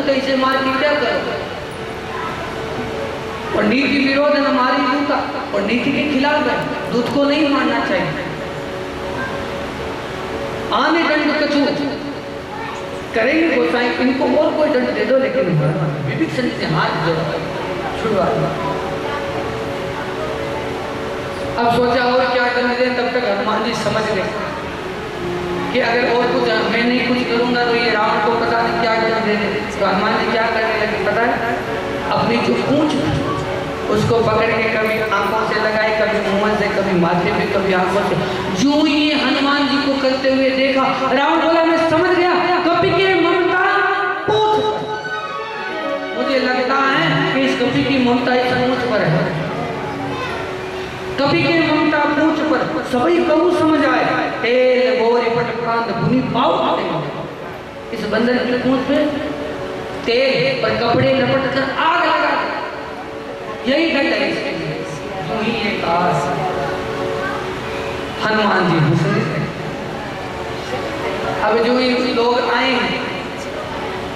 तो इसे मार के क्या करो? और नीति विरोध न मारी दूता, और नीति के खिलाफ है, दूध को नहीं मारना चाहिए। आने दंड कछु करेंगे गोसाई, इनको और कोई दंड दे दो, लेकिन विभीषण से हाथ जोड़ा शुरुआत। अब सोचा और क्या करने दें, तब तक हनुमान जी समझ गए कि अगर और कुछ मैं नहीं कुछ करूंगा तो ये रावण को पता नहीं क्या दंड दे दे। तो हनुमान जी क्या करने लगे पता है? अपनी जो पूंछ उसको पकड़ के कभी आंखों से लगाए, कभी मुंह से, कभी माथे पे, कभी आंखों से। जो ही हनुमान जी को करते हुए देखा, रावण बोला मैं समझ गया, कपि के ममता पूछ। मुझे लगता है कि इस कपि की ममता इस पूंछ पर है। कपि के ममता पूंछ पर सभी कहू समझ आए, तेल गोरी पट प्रांत भुनि पाव आते। इस बंदर की पूंछ पे तेल पर कपड़े लपट कर आग लगा, यही दंड है इसके लिए। तो ही ये काश हनुमान जी हंसने लगे। अब जो ये लोग आए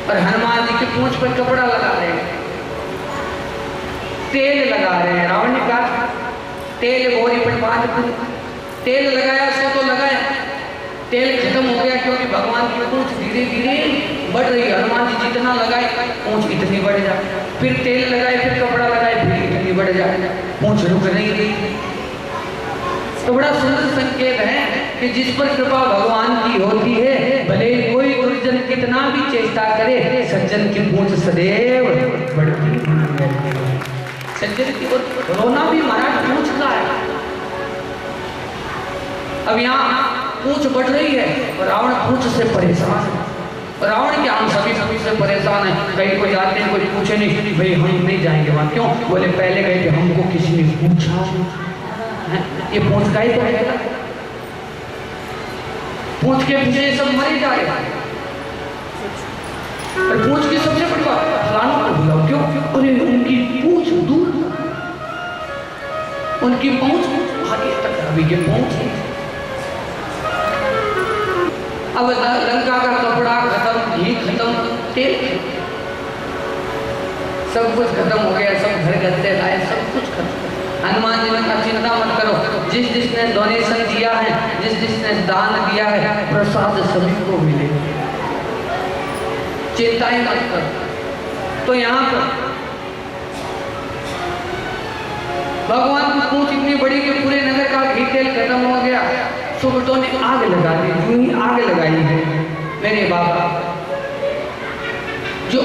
और हनुमान जी की पूंछ पर कपड़ा लगा रहे हैं, तेल लगा रहे हैं। रावण ने कहा तेल गोरी पर बांध, तेल लगाया सो तो लगाया, तेल खत्म हो गया, क्योंकि भगवान की पूंछ धीरे धीरे बढ़ रही है। हनुमान जी जितना लगाए पूंछ इतनी बढ़ जाए, फिर तेल लगाए, फिर कपड़ा लगाए, फिर इतनी बढ़ जाए, पूंछ रुक नहीं रही। तो बड़ा सुंदर संकेत है कि जिस पर कृपा भगवान की होती है, भले कोई दुर्जन कितना भी चेष्टा करे, सज्जन की पूंछ सदैव बढ़ती है। सज्जन की रोना भी महाराज पूंछ का है। अब यहाँ पूंछ बढ़ रही है और रावण पूंछ से परेशान है। रावण क्या, हम सभी से परेशान है। कहीं को जाते हैं, कोई पूछे नहीं, भाई हम नहीं जाएंगे वहां। क्यों? बोले पहले गए थे, हमको किसी ने पूछा है, ये पूंछ का ही तो है। पूंछ के पीछे सब मरे जा रहे, और पूंछ की सबसे बड़ी बात फलानों को बुलाओ। क्यों? अरे उनकी पूंछ दूर, उनकी पहुंच आगे तक, अभी ये पहुंच। अब लंका का कपड़ा खत्म, घी खत्म, तेल सब कुछ खत्म हो गया, सब घर गद्दे लाए, सब कुछ खत्म। हनुमान जी ने कहा चिंता मत करो, जिस जिसने डोनेशन दिया है, जिस जिसने दान दिया है, प्रसाद सभी को मिलेगा, चिंता ही मत करो। तो यहाँ पर भगवान की पूंछ इतनी बड़ी कि पूरे नगर का घी तेल खत्म हो गया। सुब्रतों ने आग लगा दी, यूं ही आग लगाई है मेरे बाबा। जो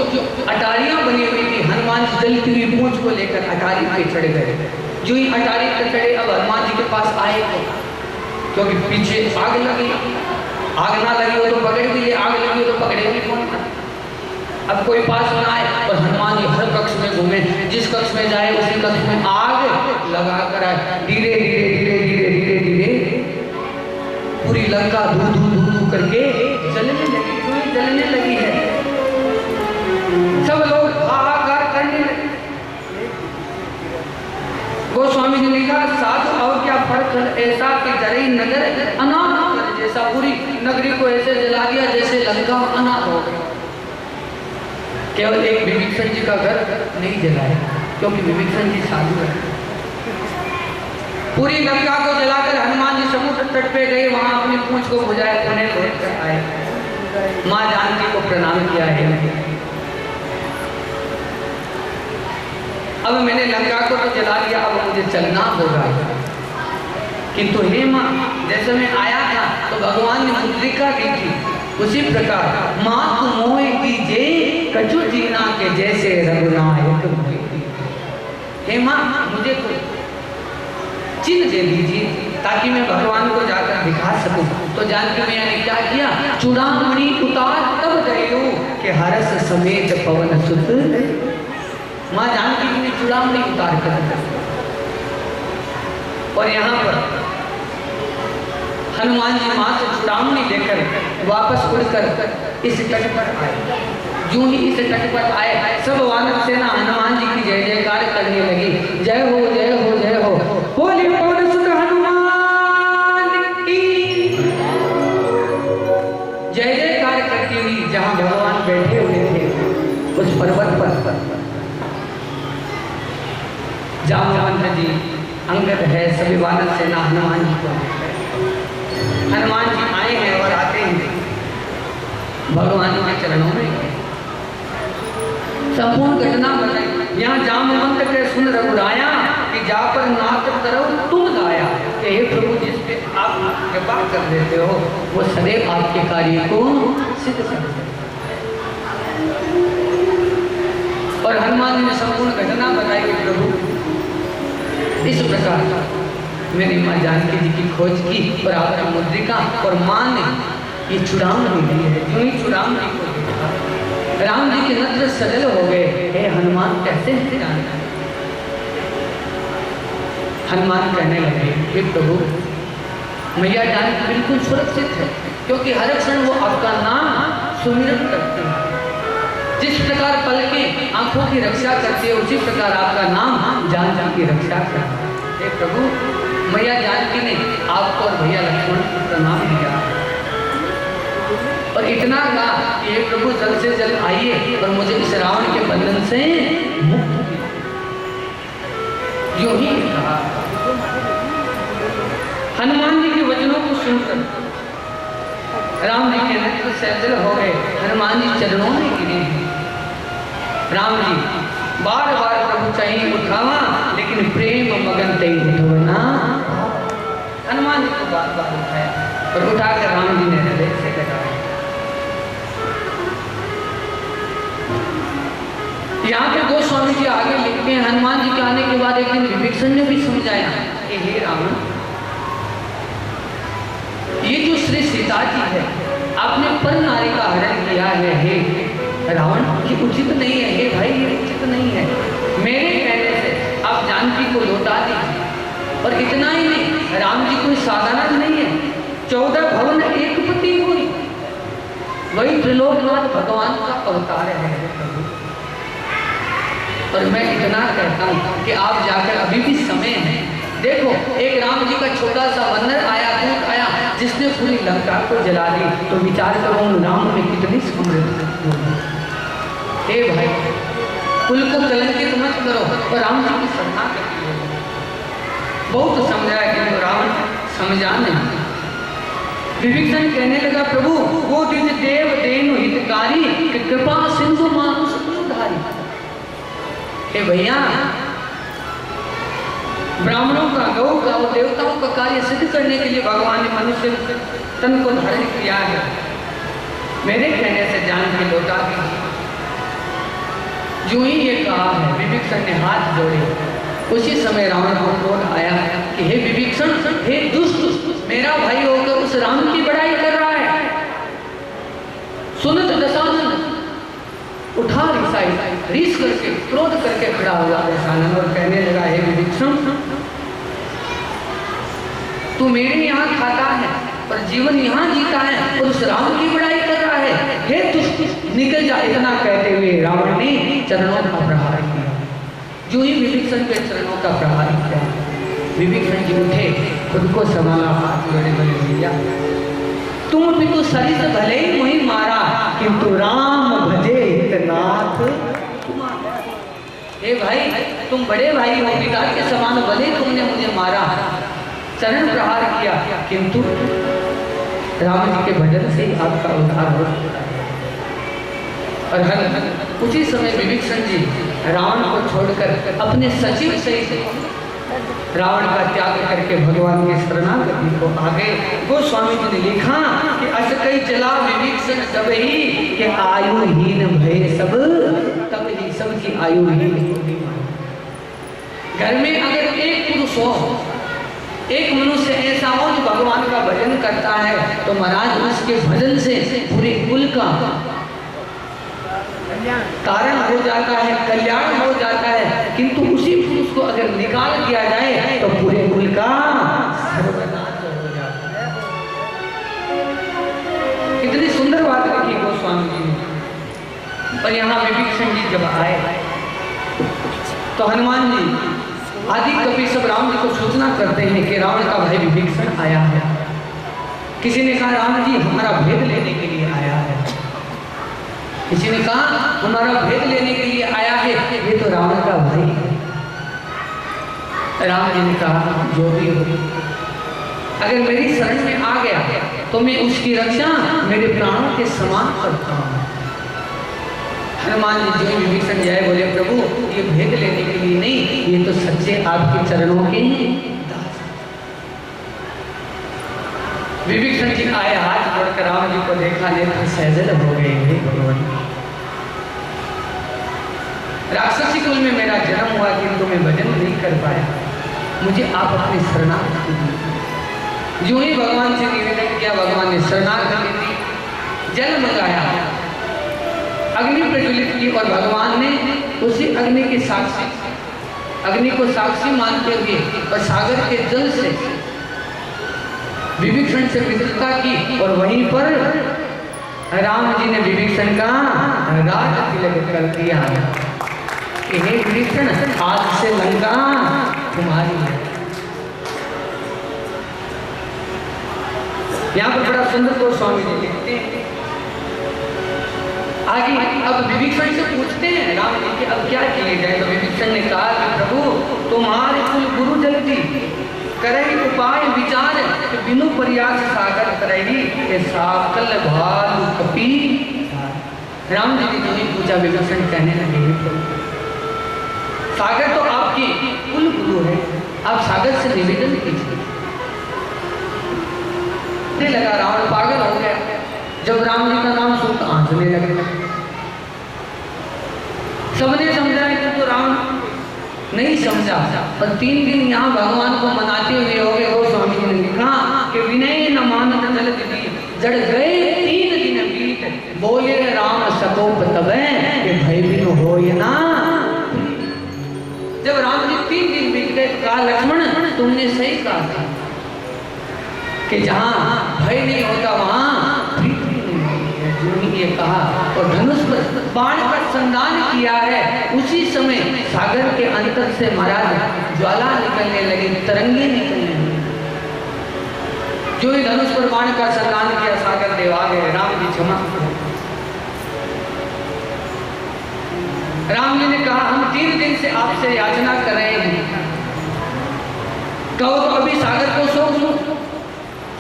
अटारियां बनी हुई थी, हनुमान जी जलती हुई पूंछ को लेकर अटारी पे चढ़ गए। जो ही अटारी पे चढ़े, अब हनुमान जी के पास आए थे, क्योंकि पीछे आग लगी, आग ना लगी हो तो पकड़ भी ले, आग लगी हो तो पकड़े भी कौन। अब कोई पास ना आए, और हनुमान जी हर कक्ष में घूमे, जिस कक्ष में जाए उसी कक्ष में आग लगा कर आए। धीरे धीरे धीरे धीरे धीरे धीरे पूरी लंका धू धू धू धू करके जलने लगी, जलने लगी है। सब लोग हाहाकार करने लगे। गोस्वामी जी ने लिखा साधु और क्या फर्क ऐसा कि जरी नगर अनाथ कर जैसा, पूरी नगरी को ऐसे जला दिया जैसे लंका अनाथ हो गई। केवल एक विभीषण जी का घर नहीं जलाया, क्योंकि विभीषण जी साधु है। पूरी लंका को जलाकर हनुमान जी समुद्र तट पे गए, वहां अपनी पूंछ को बुझाया, पुणे लौट कर आए, माँ जानकी को प्रणाम किया है। अब मैंने लंका को तो जला दिया, अब मुझे चलना होगा। किंतु हे माँ, जैसे मैं आया था तो भगवान ने मुद्रिका दी थी, उसी प्रकार माँ तू मोह कीजे कछु जीना के जैसे रघुनायक। हे माँ, मुझे कोई चिन्ह दे दीजिए ताकि मैं भगवान को जाकर दिखा सकूं। तो जानकी मैया ने क्या किया, चूड़ामणि उतार तब गयो कि हरस समेत पवन सुत। माँ जानकी ने चूड़ामणि उतार कर, और यहाँ पर हनुमान जी माँ से चूड़ामणि लेकर वापस उड़कर इस तट पर आए। यूं ही इस तट पर आए, सब वानर सेना हनुमान जी की जय जयकार करने लगी। जय हो जय हो जय हो, बोले पवन सुत हनुमान की जय जयकार करती हुई। जहाँ भगवान बैठे हुए थे जामवंत जी, अंगद है, सभी वानर सेना हनुमान जी को देख रहे। हनुमान जी आए हैं और आते हैं भगवान के चरणों में संपूर्ण घटना बताई। यहाँ जामवंत के सुन रघुराया कि जा पर नाथ करो तुम गाया, कि हे प्रभु जिस पे आप कृपा कर देते हो वो सदैव आपके कार्य को सिद्ध कर देते। और हनुमान जी ने संपूर्ण घटना बताई कि प्रभु इस प्रकार मैंने माँ जानकी जी की खोज की और आपकी मुद्रिका और माँ ने ये चुड़ामी दी है। जो ही चुड़ामी को देखा राम जी के नेत्र सजल हो गए। हे हनुमान कैसे हैं जानना। हनुमान कहने लगे हे प्रभु मैया जानकी बिल्कुल सुरक्षित है, क्योंकि हर क्षण वो आपका नाम सुमिरन करते हैं। जिस प्रकार पल के आंखों की रक्षा करती है उसी प्रकार आपका नाम जान की रक्षा करता है। हे प्रभु मैया जानकी ने आपको और भैया लक्ष्मण को प्रणाम दिया और इतना कहा कि हे प्रभु जल्द से जल्द आइए और मुझे इस रावण के बंधन से मुक्त कीजिए। यूं ही कहा। हनुमान जी के वचनों को सुनकर राम जी के नेत्र सजल हो गए। हनुमान जी चरणों में गिरे। राम जी बार बार प्रभु चाहिए उठावा, लेकिन प्रेम मगन तई उठवना। हनुमान जी को बार बार उठाया और उठाकर राम जी ने हृदय से लगाया। यहाँ पे गोस्वामी जी आगे लिखते हैं हनुमान जी के आने के बाद एक दिन विभीषण ने भी समझाया कि हे रावण, ये जो श्री सीता जी है आपने पर नारी का हरण किया है। हे रावण ये उचित नहीं है। हे भाई ये उचित नहीं है। मेरे कहने से आप जानकी को लौटा दीजिए। और इतना ही नहीं, राम जी कोई साधारण नहीं है। 14 भवन एक पति हुई, वही त्रिलोकनाथ भगवान का अवतार है। और मैं इतना कहता हूँ कि आप जाकर अभी भी समय है। देखो एक राम जी का छोटा सा बंदर आया, दूत आया, जिसने पूरी लंका को जला दी। तो विचार करो राम में कितनी समृद्धि। हे भाई कुल को कलंकित मत करो और राम जी की शरणा करती हो। बहुत समझाया कि रावण समझा नहीं। विभीषण कहने लगा प्रभु वो दिन देव देनु हितकारी कृपा सिंधु मानुष उद्धारी। हे भैया ब्राह्मणों का गौ का और देवताओं का कार्य सिद्ध करने के लिए भगवान ने मनुष्य तन को धारण किया है। मेरे कहने से जान के लौटा दीजिए। जो ही ये कहा है विभीषण ने हाथ जोड़े। उसी समय रावण को क्रोध आया कि हे विभीषण, हे दुष्ट, मेरा भाई होकर उस राम की बड़ाई कर रहा है। सुनत दशानन उठा रीस करके क्रोध करके खड़ा हुआ दशानन और कहने लगा हे विभीषण, तू मेरे यहाँ खाता है और जीवन यहाँ जीता है और उस राम की बड़ाई कर रहा है। हे दुष्ट निकल जा। इतना कहते हुए रावण ने चरणों का प्रहार किया। जो ही विभीषण के चरणों का प्रहार किया, विभीषण जी उठे, खुद को संभाला, हाथ जोड़े बोले भैया तुम भी तो सरित भले ही मुझे मारा, किंतु राम भजे हितनाथ। हे भाई तुम बड़े भाई हो, पिता के समान भले तुमने मुझे मारा, चरण प्रहार किया, किंतु राम जी के भजन से ही आपका उद्धार हो सकता है। और उसी समय विभीषण जी रावण को छोड़कर अपने सचिव सहित रावण का त्याग करके भगवान की शरणागति को आगे। गोस्वामी जी ने लिखा कि अस कई चला विभीषण सब ही कि आयुहीन भय सब, तब ही सबकी आयुहीन होगी। घर में अगर एक पुरुष हो, एक मनुष्य ऐसा हो जो भगवान का भजन करता है, तो महाराज उसके भजन से पूरे कुल का कारण हो जाता है, कल्याण हो जाता है। किंतु उसी पुरुष को अगर निकाल दिया जाए तो पूरे कुल का सर्वनाश हो जाता है। कितनी सुंदर बात लिखी गोस्वामी जी ने। और यहाँ विभीषण जी जब आए तो हनुमान जी आदि कवि सब राम जी को सूचना करते हैं कि रावण का भाई विभीषण आया है। किसी ने कहा राम जी हमारा भेद लेने के लिए आया है, किसी ने कहा हमारा भेद लेने के लिए आया है, ये तो रावण का भाई है। राम जी ने कहा जो भी हो, अगर मेरी शरण में आ गया तो मैं उसकी रक्षा मेरे प्राणों के समान करता हूँ। हनुमान जी जो विभीषण जाए बोले प्रभु ये भेद लेने के लिए नहीं, ये तो सच्चे आपके चरणों के हैं दास। विभीषण जी आए, हाथ बढ़कर राम जी को देखा, नेत्र सहजल हो गए। हे भगवान, राक्षसी कुल में मेरा जन्म हुआ किंतु मैं भजन नहीं कर पाया, मुझे आप अपने शरणागत कीजिए। जो ही भगवान से निवेदन किया, भगवान ने शरणागति दी, जल मंगाया, अग्नि प्रज्वलित की और भगवान ने उसी अग्नि के साक्षी, अग्नि को साक्षी मानते हुए और सागर के जल से विभीषण से मित्रता की और वहीं पर राम जी ने विभीषण का राज तिलक कर दिया कि हे विभीषण, आज से लंका तुम्हारी है। यहाँ पर बड़ा सुंदर गोस्वामी जी लिखते हैं आगे। अब विभीषण से पूछते हैं राम जी कि अब क्या किए जाए, तो विभीषण ने कहा कि प्रभु तुम्हारे कुल गुरु जल्दी करेगी उपाय विचार कि बिनु प्रयास सागर करेगी के साकल भालु कपी। राम जी ने जो पूछा, विभीषण कहने लगे सागर तो आपकी कुल गुरु है, आप सागर से निवेदन कीजिए। लगा रावण पागल हो गया, जब राम जी का नाम सुनकर आंसू लगे। सबने समझाया कि तो राम नहीं समझा, पर 3 दिन यहाँ भगवान को मनाते हुए हो गए। गोस्वामी जी ने लिखा कि विनय न मानत जल दी जड़ गए 3 दिन बीत, बोले राम सकोप तबे कि भय बिनु होय ना। जब राम जी 3 दिन बीत गए तो कहा लक्ष्मण तुमने सही कहा था कि जहाँ भय नहीं होता वहाँ प्रीति नहीं होती है। जिन्होंने ये कहा और धनुष पर बाण का संधान किया है, उसी समय सागर के अंतर से महाराज ज्वाला निकलने लगी, तरंगे निकलने लगी। जो ही धनुष पर बाण का संधान किया, सागर देव आ गए, राम जी चमक गए। राम जी ने कहा हम 3 दिन से आपसे याचना कर रहे हैं, कहो तो अभी सागर को सो लो।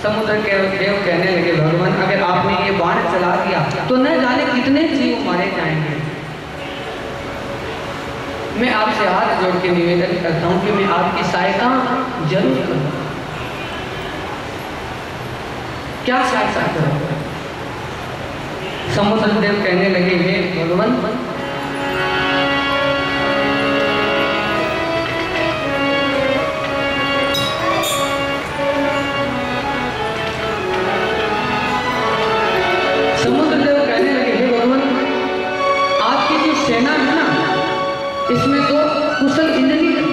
समुद्र के देव कहने लगे भगवान अगर आपने ये बाण चला दिया तो न जाने कितने जीव मारे जाएंगे। मैं आपसे हाथ जोड़ के निवेदन करता हूं कि मैं आपकी सहायता जरूर करूं। क्या सहायता करूं? समुद्र देव कहने लगे हे भगवान, सेना है ना, इसमें तो कुशल इंजीनियर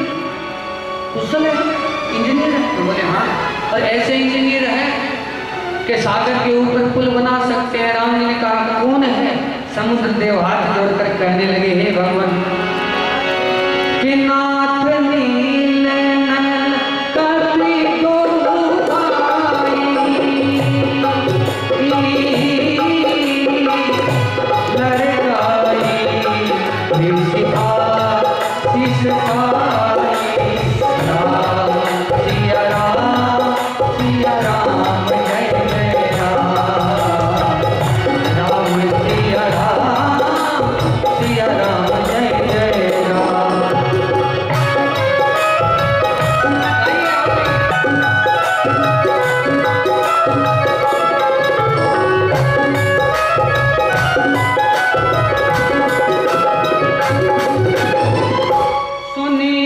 कुशल है, इंजीनियर है। तो बोले हाँ, और ऐसे इंजीनियर है कि सागर के ऊपर पुल बना सकते हैं। राम जी ने कहा कौन है? समुद्र देव हाथ जोड़कर कहने लगे हे भगवान कि नाथ नील नयन कपि सुनी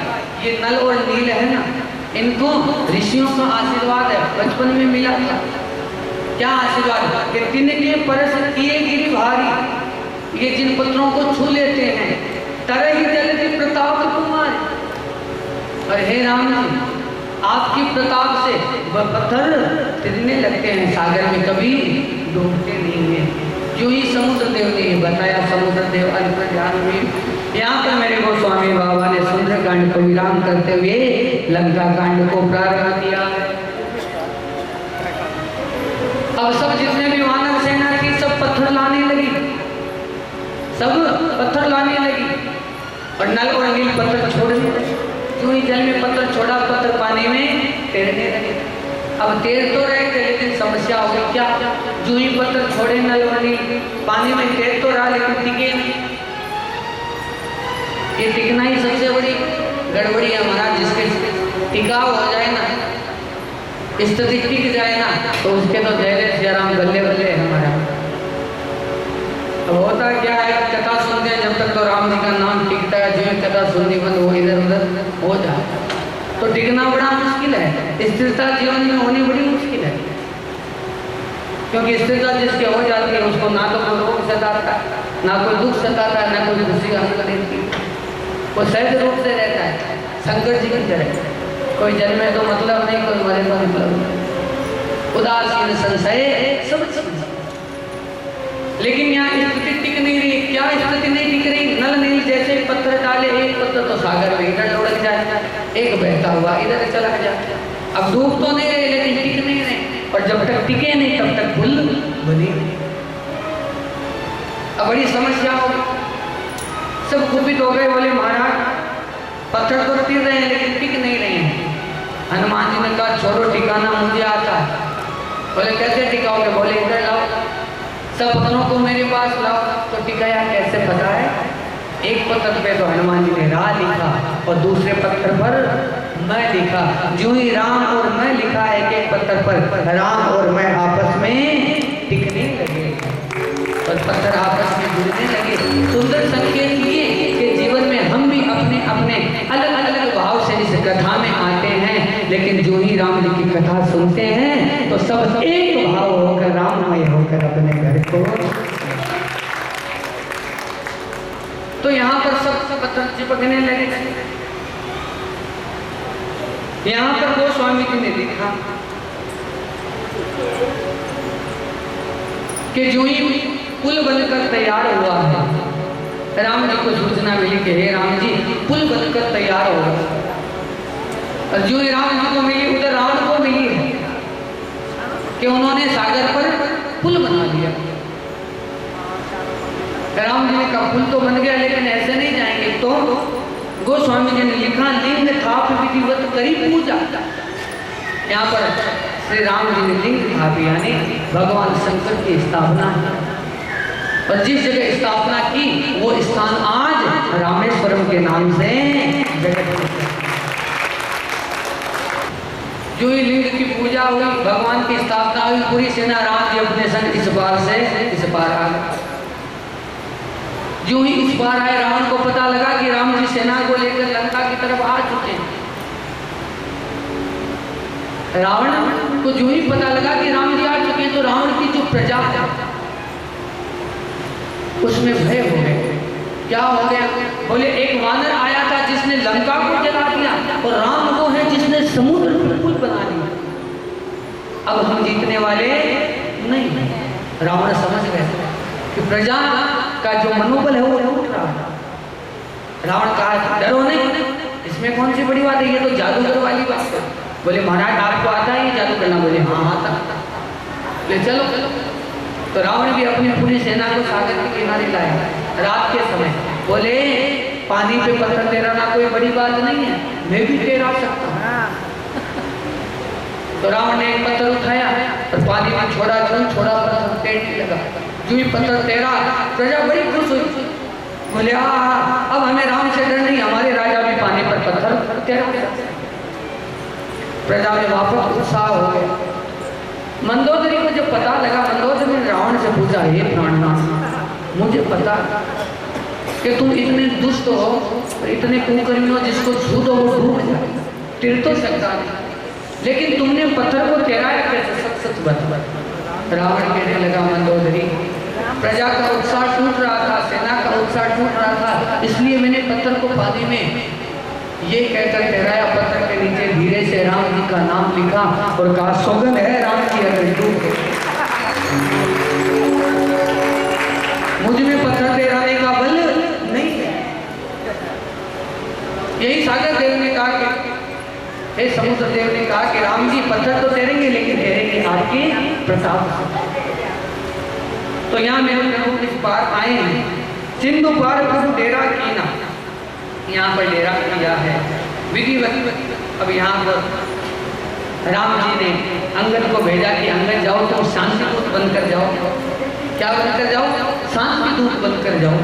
भाई ये नल और नील है ना, इनको ऋषियों का आशीर्वाद है, बचपन में मिला था। क्या आशीर्वाद? कि तिनके परस किए गिरी भारी, ये जिन पत्थरों को छू लेते हैं तरह ही जलती प्रताप कुमार। और हे राम जी, आपकी प्रताप से वह पत्थर तिरने लगते हैं, सागर में कभी डूबते नहीं हैं। जो ही समुद्र देव ने बताया, समुद्र देव अंतर्ध्यान में। यहाँ पर मेरे गोस्वामी बाबा ने सुंदरकांड को विराम करते हुए लंका कांड को प्रारंभ किया। अब सब जितने भी वानर सेना थी सब पत्थर लाने लगी, सब पत्थर लाने लगी और नल और नील पत्थर छोड़ने लगे। जो ही जल में पत्थर छोड़ा, पत्थर पानी में तैरने लगे। अब तैर तो रहे थे लेकिन समस्या हो गई। क्या? जो ही पत्थर छोड़े नल और नील, पानी में तैर तो रहा लेकिन टिके नहीं। ये टिकना ही सबसे बड़ी गड़बड़ी है हमारा। जिसके टिकाव हो जाए ना, स्थिति टिक जाए ना, तो उसके तो धैर्य से आराम बल्ले बल्ले है हमारा। अब होता क्या है, कथा सुनते हैं जब तक तो राम जी का नाम टिकता है, जो कथा सुननी बंद वो इधर उधर हो जाए तो टिकना बड़ा मुश्किल है। स्थिरता जीवन में होनी बड़ी मुश्किल है, क्योंकि स्थिरता जिसके हो जाती है उसको ना तो कोई रोग सताता है, ना कोई दुख सताता है, ना कोई खुशी हासिल देती है। वो सहज रूप से रहता है, शंकर जी की तरह। कोई जन्मे तो मतलब नहीं, कोई मरे तो मतलब नहीं, उदासीन संशय सब। लेकिन यहाँ स्थिति टिक नहीं रही। क्या स्थिति नहीं टिक रही? नल नील जैसे पत्थर डाले, एक पत्थर तो सागर में इधर लुढ़क जाए, एक बहता हुआ इधर चला जाए। अब डूब तो नहीं रहे लेकिन टिक नहीं रहे, और जब तक टिके नहीं तब तक पुल बनी। अब बड़ी समस्या हो गई, सब कुपित हो गए। बोले महाराज पत्थर तो टिक रहे हैं लेकिन टिक नहीं रहे हैं। हनुमान जी ने कहा छोड़ो, ठिकाना मुझे आता है। बोले कैसे टिकाओगे? बोले इधर लाओ, सब पत्थरों को मेरे पास लाओ। तो टिकाया कैसे पता है? एक पत्थर पे तो हनुमान जी ने रा लिखा और दूसरे पत्थर पर मैं लिखा। जो ही राम और मैं लिखा, एक एक पत्थर पर राम और मैं आपस में टिकने लगे और पत्थर आपस में जुड़ने लगे। सुंदर संकेत ये कि जीवन में हम भी अपने अपने अलग अलग भाव से इस कथा में आते हैं, लेकिन जो ही राम जी की कथा सुनते हैं तो सब एक भाव होकर राममय होकर अपने घर को। तो यहाँ पर सब पत्थर चिपकने लगे। यहाँ पर गोस्वामी जी ने लिखा कि जो ही पुल बनकर तैयार हुआ है, राम जी को सूचना मिली कि हे राम जी पुल बनकर तैयार होगा। और जो ही राम जी को मिली उधर रावण को मिली है कि उन्होंने सागर पर पुल बना लिया। राम जी ने कहा पुल तो बन गया लेकिन ऐसे नहीं जाएंगे। तो गोस्वामी जी ने लिखा लिंग थाप विधिवत करी पूजा। यहाँ पर श्री राम जी ने लिंग थाप यानी भगवान शंकर की स्थापना है, और जिस जगह स्थापना की वो स्थान आज रामेश्वरम के नाम से जगत में। जो ही लिंग की पूजा हुई, भगवान की स्थापना हुई, पूरी सेना राम जी अपने संग इस पार से इस पार आ गए। जो ही इस बार आए, रावण को पता लगा कि राम जी सेना को लेकर लंका की तरफ आ चुके हैं। रावण को जो ही पता लगा कि राम जी आ चुके हैं तो रावण की जो प्रजा है उसमें भय हो गए। क्या हो गया? बोले एक वानर आया था जिसने लंका को जला दिया, और राम वो है जिसने समुद्र पर पुल बना दिया। अब हम जीतने वाले नहीं। रावण समझ गए कि प्रजा का जो मनोबल है वो टूट रहा है। रावण कहा डरो नहीं, इसमें कौन सी बड़ी बात है, ये तो जादूगर वाली बात है। बोले महाराज आपको आता है ये जादू करना? बोले हाँ आता। ले चलो। तो रावण भी अपनी पूरी सेना को सागर के किनारे लाया रात के समय। बोले पानी पे पत्थर तैराना कोई बड़ी बात नहीं है, मैं भी तैरा सकता हूँ। तो रावण ने एक पत्थर उठाया और पानी में छोड़ा, छोड़ा पत्थर तैरने लगा। जो ही पत्थर तैरा, प्रजा बड़ी खुश हुई। बोले अब हमें राम से डर नहीं, हमारे राजा भी पानी पर पत्थर तैरा। प्रजा में वापस उत्साह हो गया। मंदोदरी को जब पता लगा, मंदोदरी ने रावण से पूछा हे प्राणनाथ, मुझे पता कि तुम इतने दुष्ट हो इतने कुकर्मी हो जिसको छू दो वो डूब जाए, तिर तो सकता है, लेकिन तुमने पत्थर को तैराया कैसे? सच सच बता। रावण कहने लगा, मंदोदरी, प्रजा का उत्साह टूट रहा था, सेना का उत्साह टूट रहा था, इसलिए मैंने पत्थर को पानी में ये कहकर तैराया, पत्थर के नीचे धीरे से राम जी का नाम लिखा और कहा, सौगंध है राम की अगर डूब मुझ में पत्थर तैराने का बल नहीं है। यही सागर देव ने कहा कि हे समुद्र देव ने कहा कि राम जी पत्थर तो तैरेंगे लेकिन तैरेंगे आपके प्रताप से। तो यहाँ मेरे प्रभु इस पार आए हैं, सिंधु पार प्रभु डेरा कीना, यहाँ पर डेरा किया है विधिवत। अब यहाँ पर राम जी ने अंगद को भेजा कि अंगद जाओ तो शांति दूत बनकर जाओ। क्या बनकर जाओ? शांति दूत बनकर जाओ,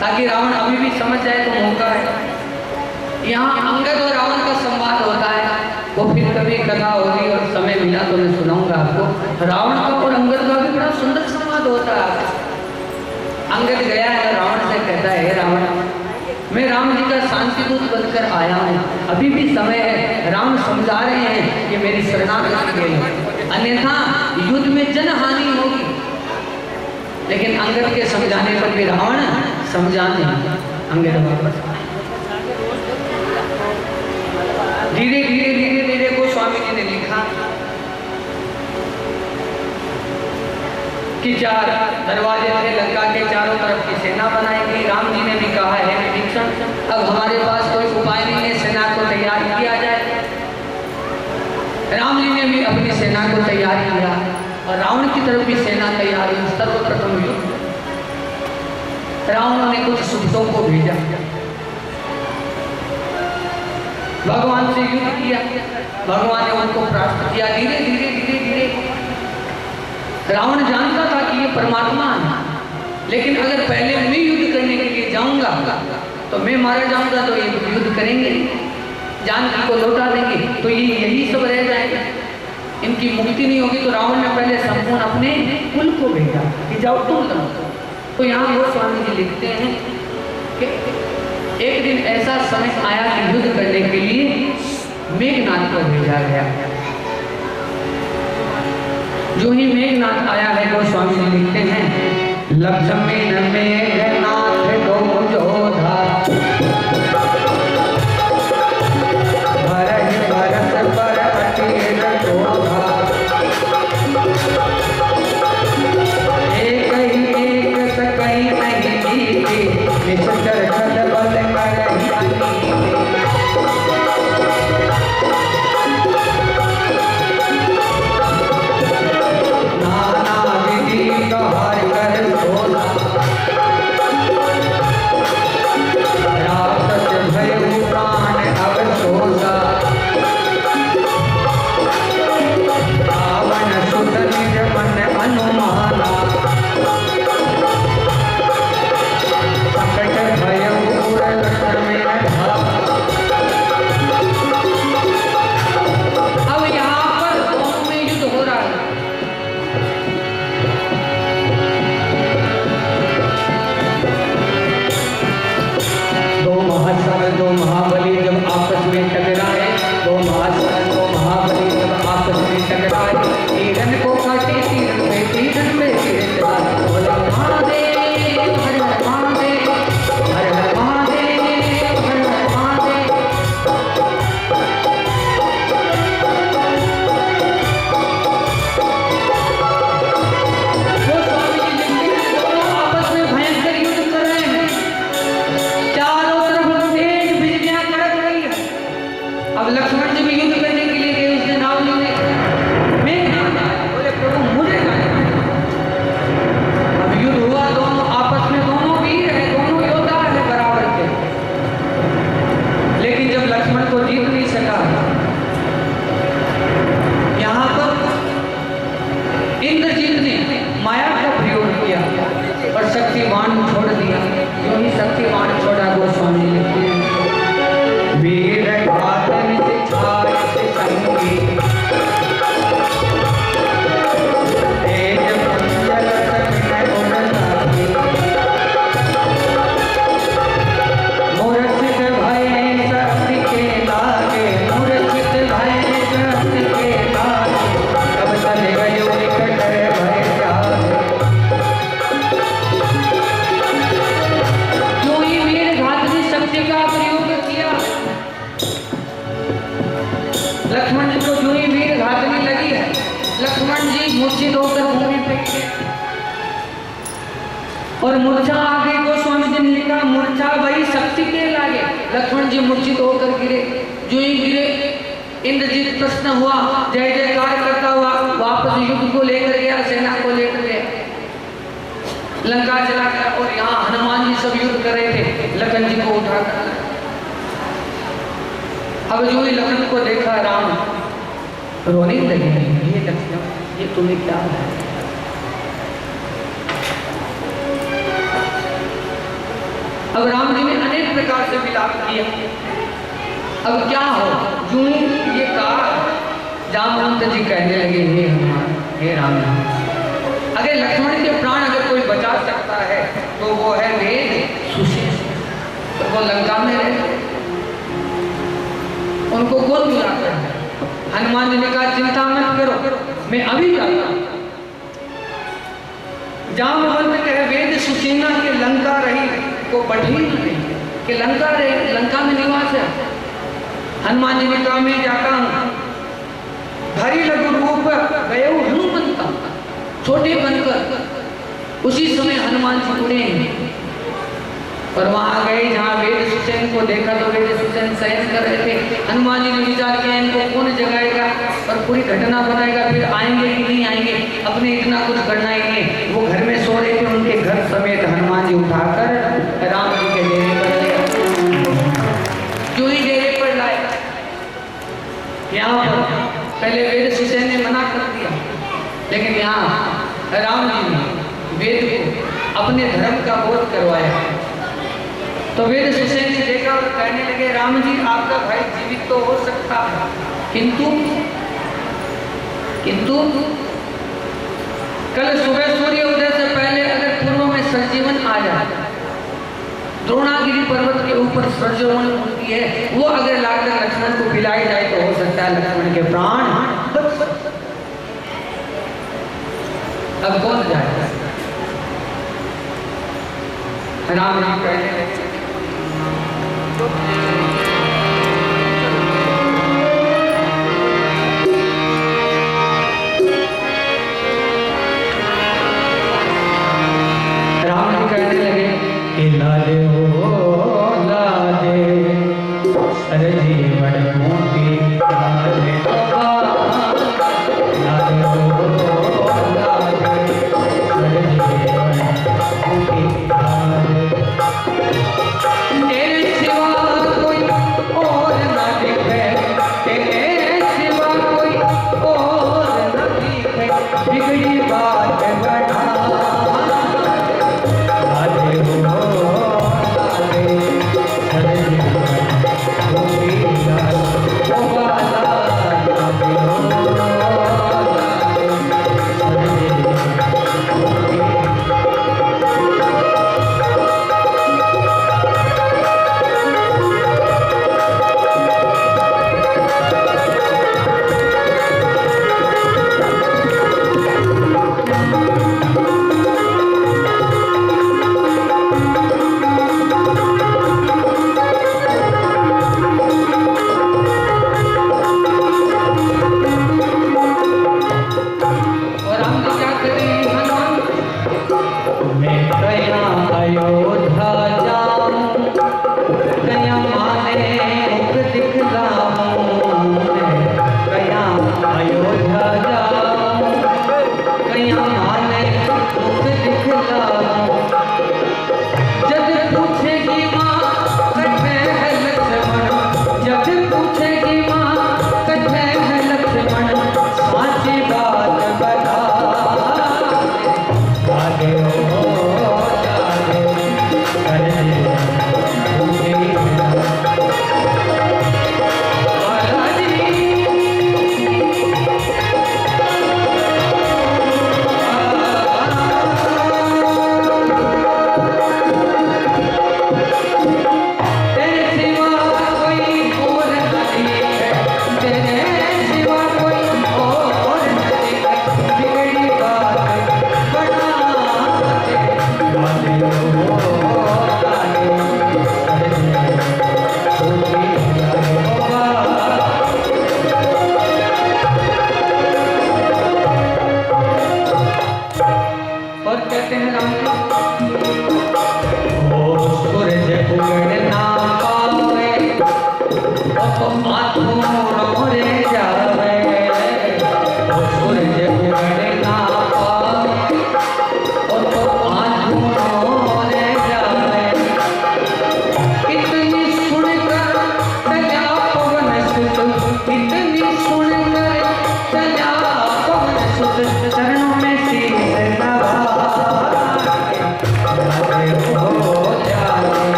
ताकि रावण अभी भी समझ जाए तो मौका है। यहाँ अंगद और रावण का संवाद होता है, वो फिर कभी कथा होगी और समय मिला तो मैं सुनाऊंगा आपको। रावण का और अंगद का भी बड़ा सुंदर संवाद होता है। अंगद गया है रावण से, कहता है, रावण मैं राम जी का शांति दूत बनकर आया हूँ, अभी भी समय है। राम समझा रहे हैं कि मेरी शरणागति के लिए, अन्यथा युद्ध में जनहानि होगी। लेकिन अंगद के समझाने पर भी रावण समझा नहीं। अंगद वापस धीरे धीरे धीरे धीरे गोस्वामी जी ने लिखा कि 4 दरवाजे थे, लंका के चारों तरफ की सेना बनाई गई। राम जी ने भी कहा है विभीषण, अब हमारे पास कोई उपाय नहीं है, सेना को तैयार किया जाए। राम जी ने भी अपनी सेना को तैयार किया और रावण की तरफ भी सेना तैयार हुई। सर्वप्रथम युद्ध, रावण ने कुछ सूतों को भेजा, भगवान से युद्ध किया, भगवान ने उनको प्राप्त किया। धीरे धीरे धीरे धीरे रावण जानता था कि ये परमात्मा है, लेकिन अगर पहले मैं युद्ध करने के लिए जाऊंगा तो मैं मारा जाऊंगा, तो ये युद्ध करेंगे, जानकी को लौटा देंगे, तो ये यही सब रह जाएगा, इनकी मुक्ति नहीं होगी। तो रावण ने पहले संपूर्ण अपने कुल को भेजा कि जाओ तुम लड़ो। तो यहाँ गोस्वामी जी लिखते हैं कि एक दिन ऐसा समय आया कि युद्ध करने के लिए मेघनाथ को भेजा गया। जो ही मेघनाथ आया है, गोस्वामी जी लिखते हैं, लक्ष्मी न मेघनाथ को जोधा, भरहि भरत पर अटेर क्रोधा, एक ही एक सकई नहीं जीते, निश्चर खल बल करहि अनीते। नाना विधि कहार कर सोला, लक्ष्मण जी को जो ही वीर घातनी लगी है, लक्ष्मण जी मूर्छित होकर भूमि पे गिरे और मूर्छा आ गई। गोस्वामी जी ने लिखा मूर्छा वही शक्ति के लागे। लक्ष्मण जी मूर्छित होकर गिरे, जो ही गिरे इंद्रजीत प्रश्न हुआ, जय जयकार करता हुआ वापस युद्ध को लेकर गया, सेना को लेकर गया, लंका चला गया। और यहाँ हनुमान जी सब युद्ध कर रहे थे, लखन जी को उठाकर। अब जो ही लखन को देखा राम रोने लगे, ये लक्ष्मण ये तुम्हें क्या है? अब राम जी ने अनेक प्रकार से विलाप किया। अब क्या हो, जो ही ये कहा जामवंत जी कहने लगे, हे हनुमान, हे राम, अगर लक्ष्मण के प्राण अगर कोई बचा सकता है तो वो है वेद सुशेष। तो वो लंका में रहे, उनको गोद मिलाकर है। हनुमान जी ने कहा चिंता मत करो, मैं अभी जाता हूं। जामवंत कहे वेद सुसेना के लंका रही को बढ़ी नहीं कि लंका रहे, लंका में निवास है। हनुमान जी ने कहा मैं जाता हूं। धरी लघु रूप गए हनुमंता, छोटे बनकर उसी समय हनुमान जी उड़े और वहां गए जहां वेद सुसेन को देखा तो वेद सुसेन शयन कर रहे थे। हनुमान जी ने विचार किया इनको कौन जगाएगा और पूरी घटना बनाएगा, फिर आएंगे कि नहीं आएंगे, अपने इतना कुछ करना ही नहीं। वो घर में सो रहे थे, उनके घर समेत हनुमान जी उठाकर राम जी के डेरे पर गए। जो ही डेरे पर लाए, यहाँ पर पहले वेद सुसेन ने मना कर दिया, लेकिन यहाँ राम जी ने वेद को अपने धर्म का बोध करवाया। तो वेद सुसेन ने देखा और कहने लगे राम जी आपका भाई जीवित तो हो सकता है, किंतु कल सुबह सूर्य उदय से पहले अगर पूर्व में संजीवन आ जाए, द्रोणागिरी पर्वत के ऊपर संजीवन होती है, वो अगर लाकर लक्ष्मण को पिलाई जाए तो हो सकता है लक्ष्मण के प्राण बच सकते। अब कौन जाएगा? राम जी कहने लगे लादे हो लादे, अरे जीवन मोटी लादे लादे हो लादे, अरे जीवन मोटी लादे। तेरे सिवा कोई और न दिखे, तेरे सिवा कोई और न दिखे, बिगड़ी बात बढ़ा लादे हो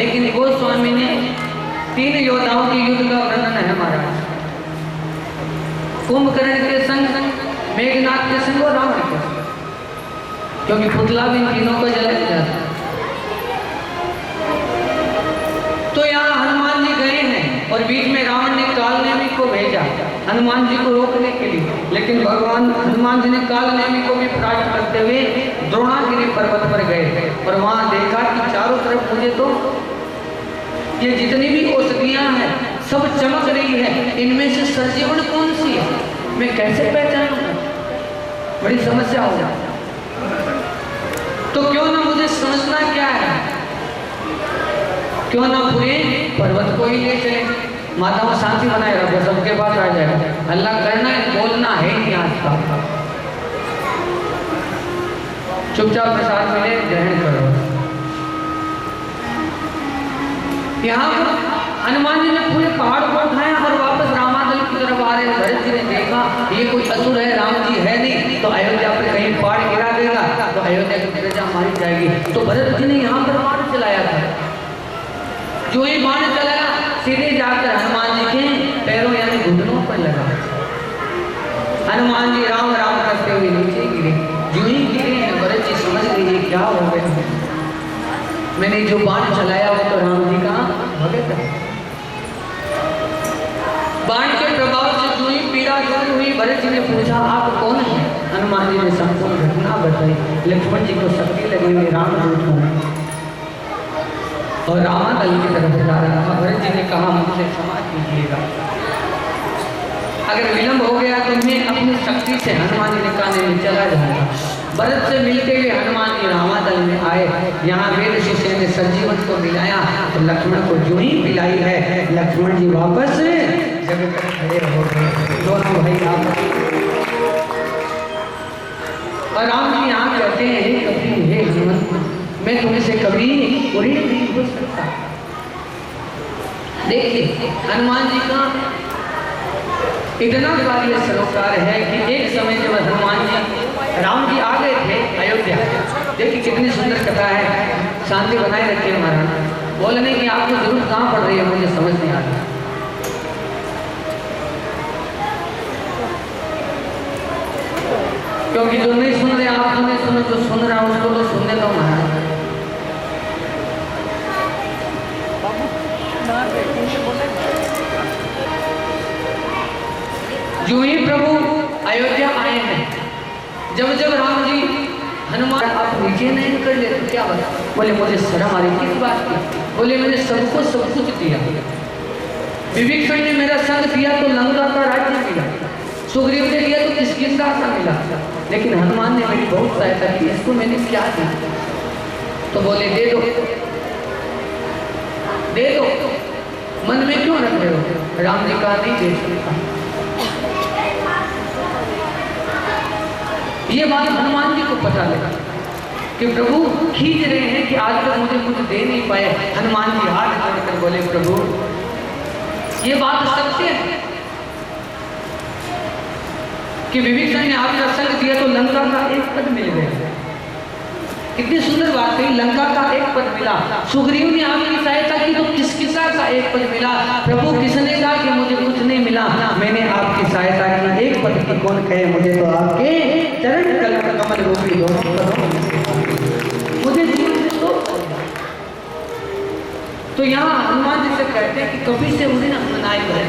लेकिन गोस्वामी ने 3 योद्धाओं के युद्ध का वर्णन है महाराज। कुंभकर्ण के संग, मेघनाथ के संग और रावण के संग, क्योंकि पुतला भी तीनों को जला दिया था। तो यहाँ हनुमान जी गए हैं और बीच में रावण ने कालनेमी को भेजा हनुमान जी को रोकने के लिए, लेकिन भगवान हनुमान जी ने कालनेमी को भी परास्त करते हुए द्रोणागिरी पर्वत पर गए और वहां देखा कि चारों तरफ मुझे तो ये जितनी भी औषधियां हैं सब चमक रही है, इनमें से संजीवनी कौन सी है, मैं कैसे पहचानूंगा? बड़ी समस्या हो जाती। तो क्यों ना मुझे समझना क्या है, क्यों ना पूरे पर्वत को ही ले चले, माताओं शांति बनाए रखो, सबके पास आ जाएगा। हल्ला करना है, बोलना है नहीं आज का, चुपचाप प्रसाद मिले ग्रहण करो। यहाँ हनुमान जी ने पूरे पहाड़ को उठाया और वापस रामादल की तरफ आ रहे। भरत जी ने देखा ये कोई असुर है, राम जी है नहीं, तो अयोध्या पर कहीं पहाड़ गिरा देगा तो अयोध्या की प्रजा मारी जाएगी। तो भरत जी ने यहाँ पर बाण चलाया था, जो ही बाण चलाया सीधे जाकर हनुमान जी के पैरों यानी घुटनों पर लगा। हनुमान जी राम राम करते हुए नीचे गिरे। जो ही गिरे हैं भरत जी समझ लीजिए क्या हो गया, मैंने जो बाण चलाया वो तो राम जी का भगत है। बाण के प्रभाव से जो ही पीड़ा दूर हुई, भरत जी ने पूछा आप कौन है? हनुमान जी ने संपूर्ण घटना बताई। लक्ष्मण जी को शक्ति लगी हुई राम दूत हूँ और रामादल की तरफ जा रहा था। भरत जी ने कहा मुझसे क्षमा कीजिएगा, अगर विलंब हो गया तो मैं अपनी शक्ति से हनुमान जी ने कहने में चला जाऊंगा। भरत से मिलते हुए हनुमान जी रामादल में आए। यहाँ वेद शिष्य ने संजीवन को मिलाया तो लक्ष्मण को जो ही मिलाई है, लक्ष्मण जी वापस जगह पर खड़े हो गए। दोनों भाई आपस और राम जी यहाँ कहते हैं कभी हे हनुमंत, मैं तुमसे कभी पूरी नहीं हो सकता। देखिए हनुमान जी का इतना कार्य सरोकार है कि एक समय जब हनुमान जी राम जी आ गए थे अयोध्या, देखिए कितनी सुंदर कथा है। शांति बनाए रखिए महाराज, बोलने की आपको जरूरत कहाँ पड़ रही है मुझे समझ नहीं आ रहा। क्योंकि जो नहीं सुन रहे आप सुने, सुनो जो सुन रहा है उसको तो सुनने दो महाराज। जो ही प्रभु अयोध्या आए हैं, जब जब राम जी हनुमान आप नीचे नहीं कर ले तो क्या बता? बोले मुझे शर्म आ रही किस बात की? बोले मैंने सबको सब कुछ दिया, विभीषण ने मेरा संग दिया तो लंका का राज्य मिला, सुग्रीव ने दिया तो किसकिंदा का मिला, लेकिन हनुमान ने मेरी बहुत सहायता की, इसको मैंने क्या दिया? तो बोले दे दो दे दो, मन में क्यों रख रहे हो? राम जी का नहीं दे सकता। ये बात हनुमान जी को पता लगा कि प्रभु खींच रहे हैं कि आज तक मुझे कुछ दे नहीं पाए। हनुमान जी हाथ जोड़कर बोले प्रभु ये बात सत्य है कि विभीषण ने आपका संग दिया तो लंका का एक पद मिल गया। कितनी सुंदर बात है, लंका का एक पद मिला। सुग्रीव ने आपकी सहायता की तो किसकिसा का एक पद मिला। प्रभु किसने कहा कि मुझे कुछ नहीं मिला, मैंने आपकी सहायता की, एक पद की कौन कहे, मुझे तो आपके चरण कमल रूपी दोनों पदों मुझे जीवन से तो यहाँ हनुमान जी से कहते हैं कि कभी से मुझे न मनाए करे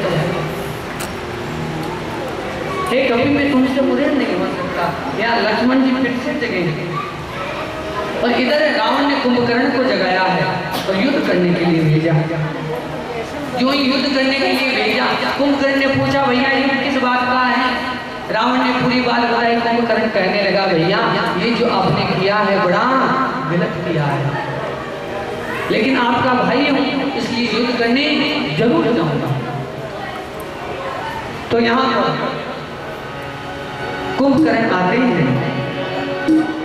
हे कभी मैं तुमसे मुझे नहीं हो सकता। यहाँ लक्ष्मण जी फिर से जगह और इधर रावण ने कुंभकर्ण को जगाया है और युद्ध करने के लिए भेजा। जो ही युद्ध करने के लिए भेजा, कुंभकर्ण ने पूछा भैया युद्ध किस बात का है? रावण ने पूरी बात बताई। कुंभकर्ण कहने लगा भैया ये जो आपने किया है बड़ा गलत किया है, लेकिन आपका भाई हूं इसलिए युद्ध करने जरूर जाऊंगा। तो यहाँ पर कुंभकर्ण आते हैं,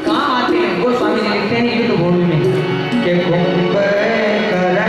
कहाँ आते हैं? गोस्वामी जी लिखते हैं युद्ध भूमि में कि कुंभकर्ण चला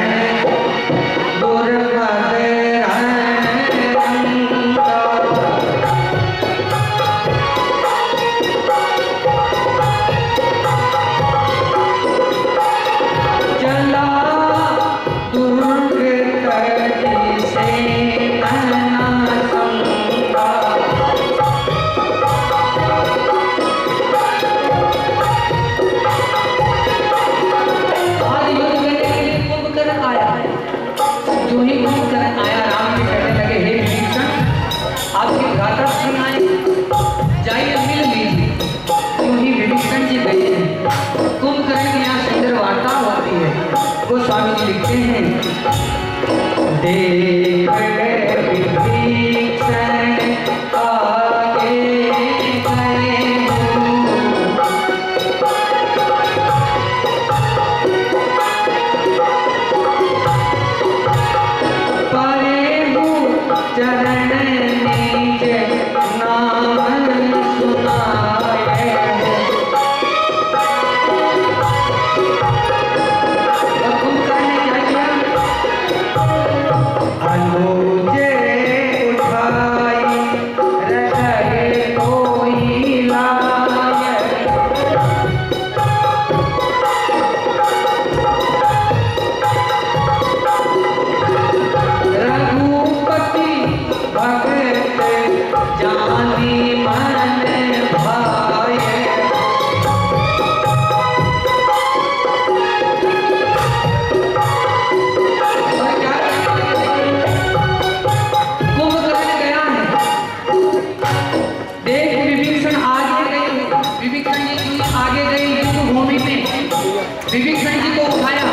विभीषण जी को उठाया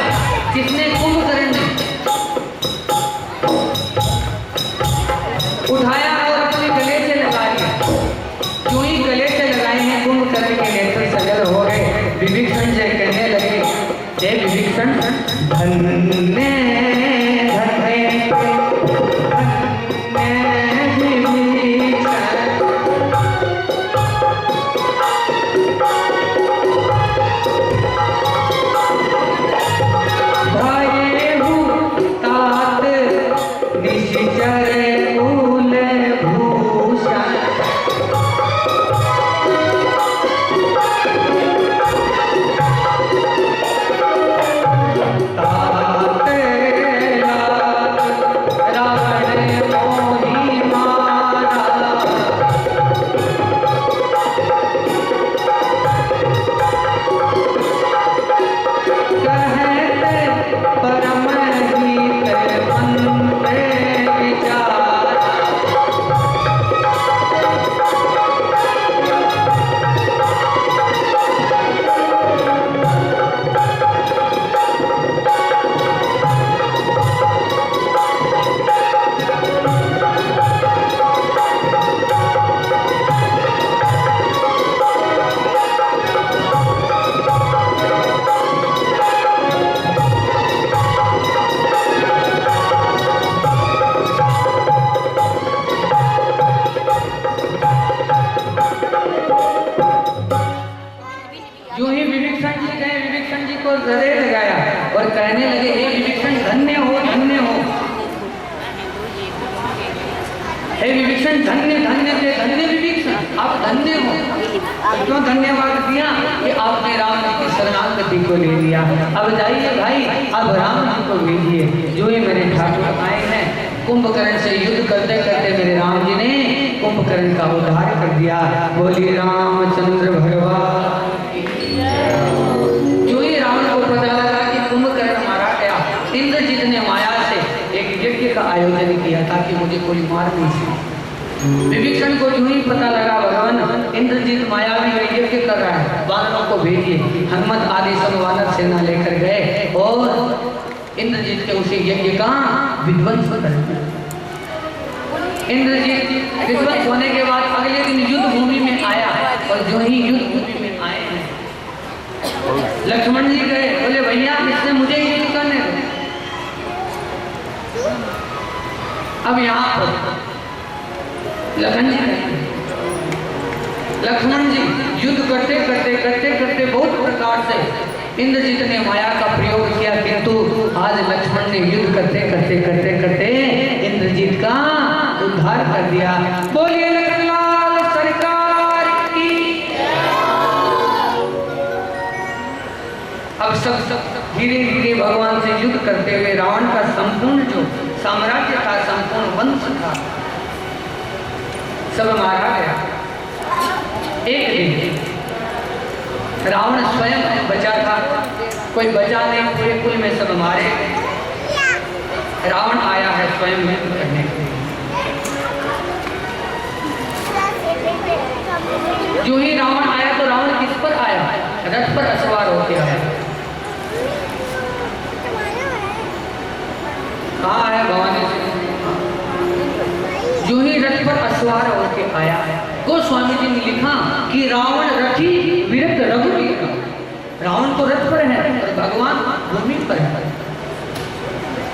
किसने? कुंभकर्ण ने उठाया और अपने गले से लगा लिया। जो ही गले से लगाए हैं कुंभकर्ण के नेत्र सजल हो गए। विभीषण जी कहने लगे, हे विभीषण धन्य गले लगाया और कहने लगे, हे विभीषण धन्य हो, धन्य हो। हे विभीषण धन्य धन्य थे, धन्य विभीषण आप धन्य हो। क्यों धन्यवाद दिया? कि आपने राम जी की शरणागति को ले लिया। अब जाइए भाई, अब राम जी को भेजिए। जो ही मेरे ठाकुर आए हैं, कुंभकर्ण से युद्ध करते करते मेरे राम जी ने कुंभकर्ण का उद्धार कर दिया। बोलिए रामचंद्र भगवान। इंद्रजीत ने माया से एक यज्ञ का आयोजन किया ताकि मुझे कोई मार नहीं सके। विभीषण को जो ही पता लगा भगवान इंद्रजीत मायावी यज्ञ कर रहा है, वानरों को भेजिए। हनुमत आदि सब वानर सेना लेकर गए और इंद्रजीत के उसी यज्ञ का विध्वंस कर दिया। इंद्रजीत विध्वंस होने के बाद अगले दिन युद्ध भूमि में आया और जो ही युद्ध भूमि में आए हैं लक्ष्मण जी गए, बोले भैया इसने मुझे युद्ध करने दो। अब यहाँ पर लक्ष्मण जी युद्ध करते करते बहुत प्रकार से इंद्रजीत ने माया का प्रयोग किया, किंतु आज लक्ष्मण ने युद्ध करते इंद्रजीत का उद्धार कर दिया। बोलिए लखनलाल सरकार की। अब सब धीरे धीरे भगवान से युद्ध करते हुए रावण का संपूर्ण जो साम्राज्य था, संपूर्ण वंश था, सब मारा गया। एक दिन रावण स्वयं बचा था, कोई बचा नहीं, पूरे कुल में सब मारे। रावण आया है स्वयं युद्ध करने के लिए। जो ही रावण आया तो रावण किस पर आया? रथ पर सवार होके आया। कहाँ है भवानी असवार होके आया। गोस्वामी जी ने लिखा कि रावण रथी विरक्त रघुवीर। रावण तो रथ पर है और भगवान भूमि पर है।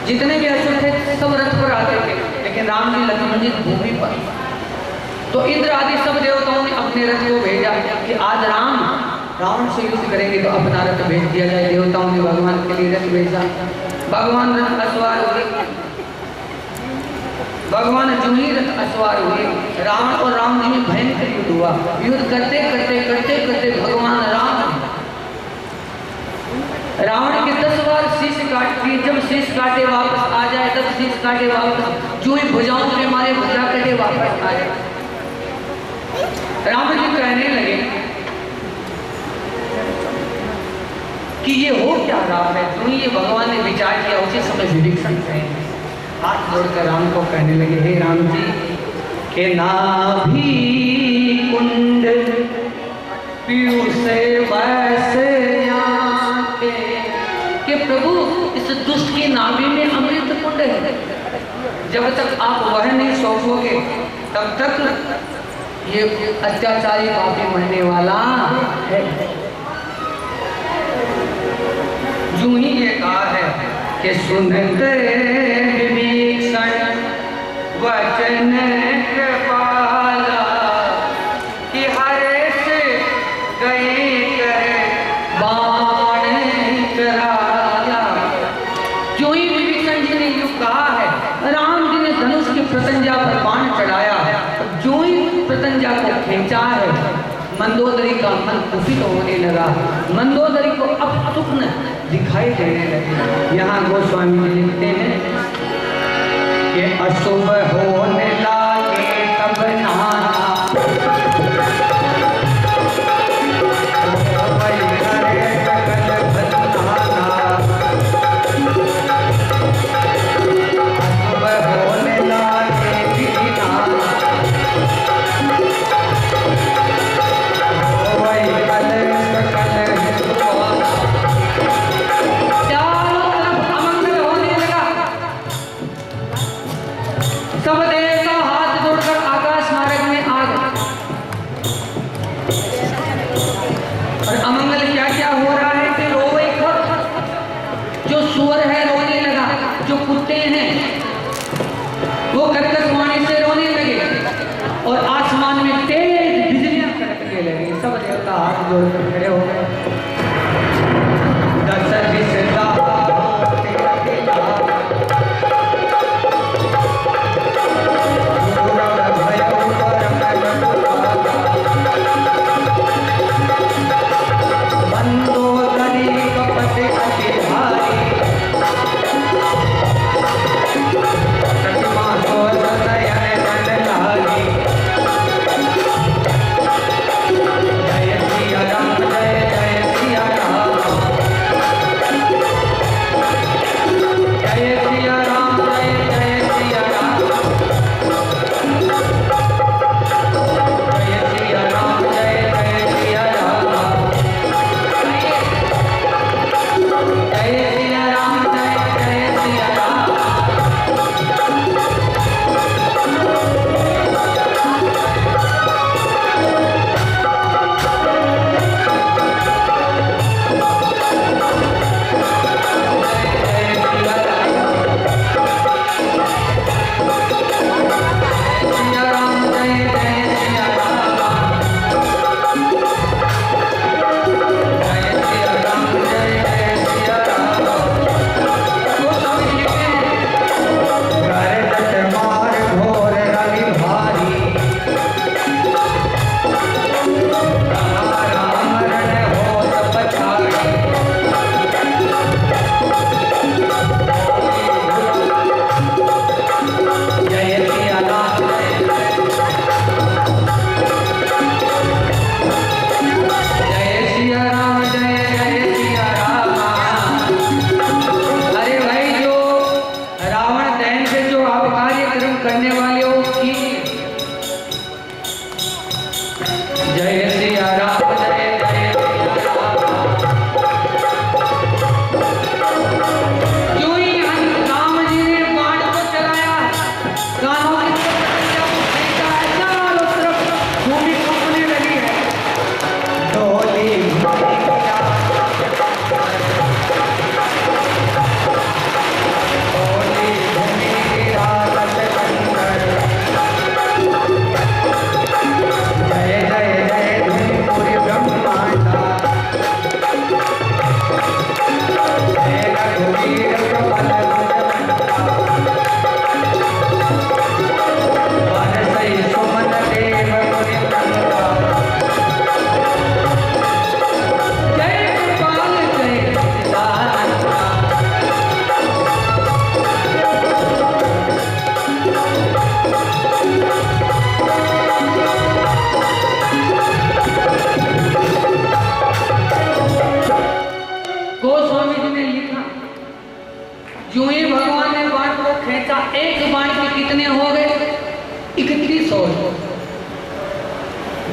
जितने भी असुर थे सब रथ पर आते थे, लेकिन राम जी लक्ष्मण जी भूमि पर। तो इंद्र आदि सब देवताओं ने अपने रथ को भेजा कि आज रावण से युद्ध करेंगे, तो अपना रथ भेज दिया जाए। देवताओं ने भगवान के लिए रथ भेजा। भगवान रथ असवार हुए। भगवान जो ही रथ असवार हुए, रावण और राम जी में भयंकर युद्ध हुआ। युद्ध करते करते करते करते भगवान रावण के 10 बार शीश काट दिए। जब शीश काटे वापस आ जाए, तब शीश काटे वापस, जो ही भुजाओं में मारे भुजा कटे वापस आ जाए। राम जी कहने लगे कि ये हो क्या रहा है। जो ये भगवान ने विचार किया, उसी समय विभीषण हाथ जोड़कर राम को कहने लगे, हे राम जी के नाभि कुंड पीयूष वैसे कि प्रभु इस दुष्ट की नाभि में अमृत कुंड है। जब तक आप वह नहीं सौंपोगे तब तक ये अत्याचारी पापी मरने वाला है। यूं ही ये कहा है कि सुनते विभीषण वचन कृपाला कि हर्ष गए कर बाण कराला। जो ही विभीषण जी ने यूं कहा है, राम जी ने धनुष की प्रतंजा पर बाण चढ़ाया। जो ही प्रतंजा को खींचा है, मंदोदरी का मन कुपित होने लगा। मंदोदरी को अब स्वप्न दिखाई देने लगे। यहाँ गोस्वामी जी लिखते हैं कि अशुभ होने लगे तब नाना खड़े हो गए।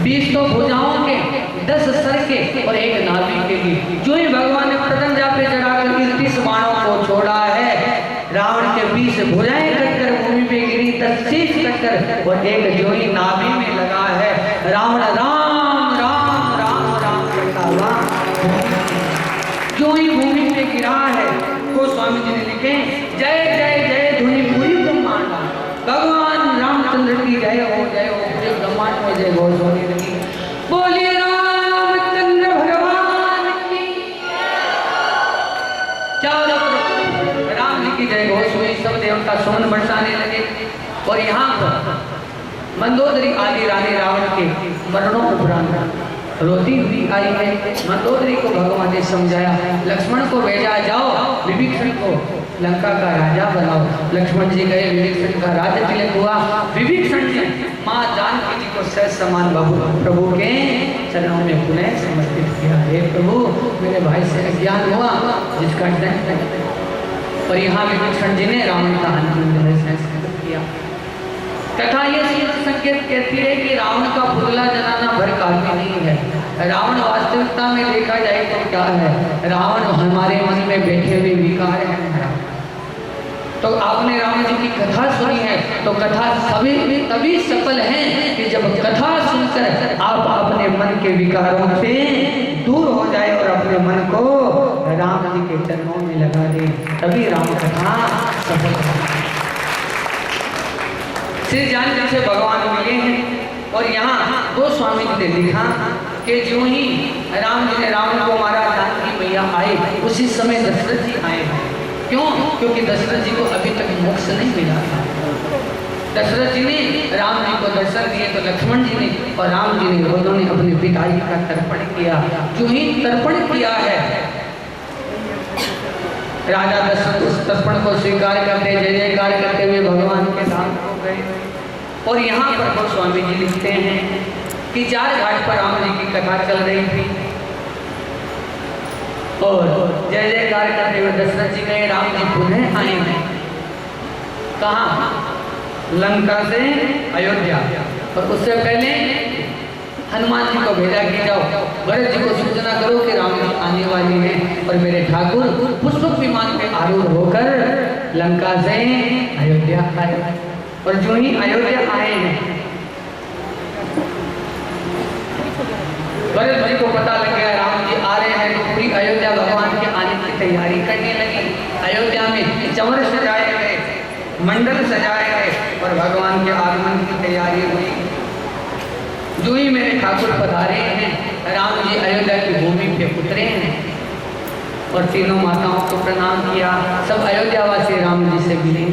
20 तो भुजाओं के, 10 सर के और 1 नाभि के लिए। जो ही भगवान ने प्रदंजा पे चढ़ाकर 30 बाणों को छोड़ा है, रावण के 20 भुजाएं कटकर भूमि पे गिरी, 10 शीश कटकर और 1 जो ही नाभि में लगा है। रावण राम राम राम राम करता हुआ जो ही भूमि पे गिरा है, गोस्वामी जी ने लिखे जय जय जय धुनि पूरी ब्रह्मांड, भगवान रामचंद्र की जय हो पूरे ब्रह्मांड में जय घोष होने लगी। बोलिए रामचंद्र भगवान की, चारों तरफ राम जी की जय घोष हुई, सब देवता सुमन बरसाने लगे। और यहाँ पर मंदोदरी आदि रानी रावण के मरणों उपरांत रोती हुई आई है। मंदोदरी को भगवान ने समझाया, लक्ष्मण को भेजा, जाओ विभीषण को लंका का राजा बनाओ। लक्ष्मण जी गए, विभीषण का राज्य तिलक हुआ। विभीषण ने माँ जानकी जी को सहज समान प्रभु के चरणों में पुनः समर्पित किया। हे प्रभु, मेरे भाई से अज्ञान हुआ जिसका दंड। और यहाँ विभीषण जी ने रावण का अंतिम संस्कार किया। कथा ये संकेत कहती है कि रावण का पुतला जलाना भर काफी नहीं है। रावण वास्तविकता में देखा जाए तो क्या है, रावण हमारे मन में बैठे हुए विकार है। तो आपने राम जी की कथा सुनी है, तो कथा तभी सफल है कि जब कथा सुनकर आप अपने मन के विकारों से दूर हो जाए और अपने मन को राम जी के चरणों में लगा दे, तभी राम कथा सफल है। श्री जानकी से भगवान मिले हैं। और यहाँ गोस्वामी जी ने लिखा कि जो ही राम जी ने रावण को मारा, जानकी मैया आए, उसी समय दशरथ जी आए हैं। क्यों? क्योंकि दशरथ जी को अभी तक मोक्ष नहीं मिला था। दशरथ जी ने राम जी को दर्शन दिए तो लक्ष्मण जी ने और राम जी ने दोनों ने अपने पिताजी का तर्पण किया। जो ही तर्पण किया है, राजा दशरथ उस तर्पण को स्वीकार करते, जय जयकार करते हुए भगवान के धाम हो गए। और यहाँ पर गोस्वामी जी लिखते हैं कि 4 घाट पर राम जी की कथा चल रही थी और जय जयकार करते हुए दशरथ जी गए, राम जी पुनः आए हैं। कहाँ? लंका से अयोध्या। और उससे पहले हनुमान जी को भेजा कि जाओ भरत जी को सूचना करो कि राम जी आने वाली हैं और मेरे ठाकुर पुष्पक विमान पे आरूढ़ होकर लंका से अयोध्या आए। और जो ही अयोध्या आए हैं, भरत जी को पता लग गया राम जी आ रहे हैं, तो पूरी अयोध्या भगवान के आने की तैयारी करने लगी। अयोध्या में चंवर सजाए गए, मंडल सजाए गए और भगवान के आगमन की तैयारी हुई। जो ही मेरे ठाकुर पधारे हैं, राम जी अयोध्या की भूमि पे उतरे हैं और तीनों माताओं को प्रणाम किया। सब अयोध्यावासी राम जी से मिले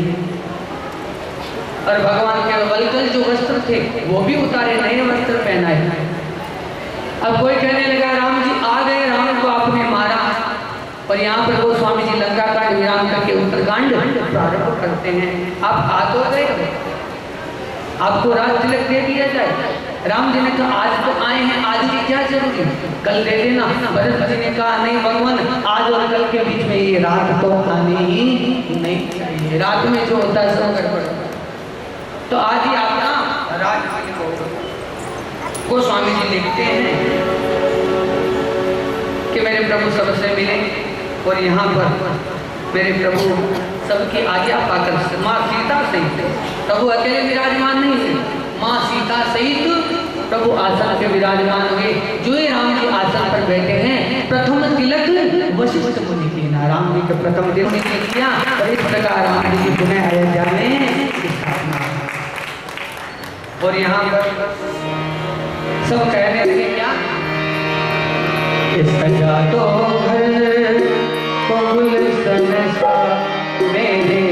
और भगवान के वलकल जो वस्त्र थे वो भी उतारे, नए वस्त्र पहनाए। अब कोई कहने लगा राम जी आ गए, राम को आपने मारा। और यहाँ पर गोस्वामी जी लंका कांड विराम करके उत्तरकांड प्रारंभ करते हैं। आप आ तो गए, आपको राज तिलक दे दिया जाए। राम जी ने कहा आज तो आए हैं, आज की क्या जरूरी, कल दे देना। भरत जी ने कहा नहीं भगवान, आज और कल के बीच में ये रात तो आनी ही नहीं चाहिए, रात में जो होता है सब गड़बड़। तो आज ही आपका राज तिलक होगा। गोस्वामी जी लिखते हैं कि मेरे प्रभु सबसे मिले और यहाँ पर मेरे प्रभु सबकी आज्ञा पाकर माँ सीता सहित, प्रभु अकेले विराजमान नहीं है, माँ सीता सहित प्रभु आसन पे विराजमान हुए। जो ही राम जी आसन पर बैठे हैं, प्रथम तिलक वशिष्ठ मुनि की ना, राम जी के प्रथम तिलक किया और इस प्रकार राम जी की पुनः अयोध्या में स्थापना। और यहाँ पर सब कहने लगे क्या, सजा तो घर पगुल सनसा मेरे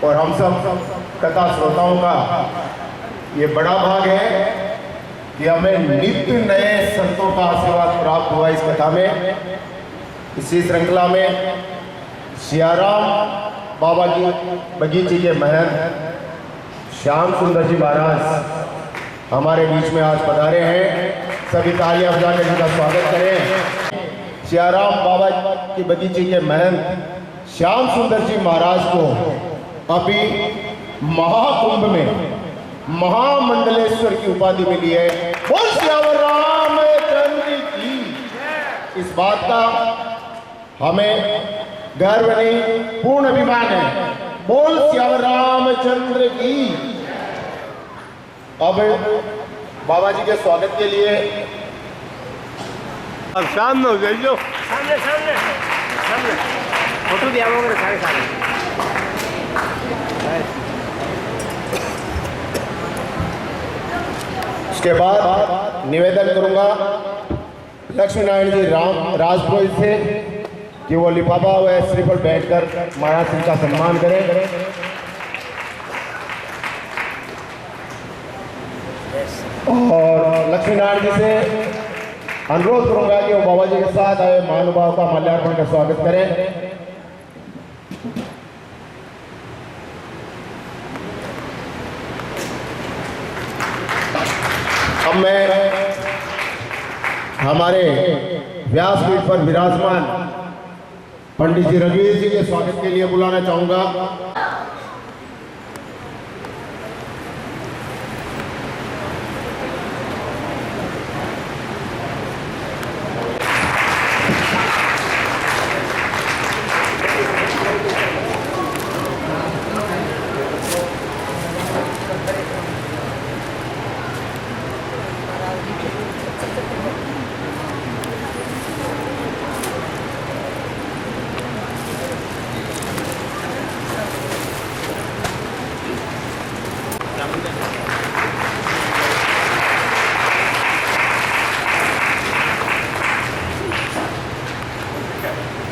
और हम सब कथा श्रोताओं का ये बड़ा भाग है कि हमें नित्य नए संतों का आशीर्वाद प्राप्त हुआ इस कथा में। इसी श्रृंखला में सियाराम बाबा की बगीचे के महंत श्याम सुंदर जी महाराज हमारे बीच में आज पधारे हैं। सभी तालियां बजाकर इनका स्वागत करें। सियाराम बाबा की बगीचे के महंत श्याम सुंदर जी महाराज को अभी महाकुंभ में महामंडलेश्वर की उपाधि मिली है। बोल श्यावर रामचंद्र की। इस बात का हमें गर्व नहीं, पूर्ण अभिमान है। बोल श्यावर रामचंद्र की। अब बाबा जी के स्वागत के लिए अब सामने हो गई जो सामने सामने सामने फोटो दिया होगा सारे सारे। इसके बाद निवेदन करूंगा लक्ष्मी नारायण जी राजपुरोहित से कि वो लिफाफा व श्रीफल बैठकर महाराज जी का सम्मान करें। और लक्ष्मी नारायण जी से अनुरोध करूंगा कि वो बाबा जी के साथ आए महानुभाव का माल्यार्पण का स्वागत करें। अब मैं हमारे व्यासपीठ पर विराजमान पंडित जी रघुवीर जी के स्वागत के लिए बुलाना चाहूंगा।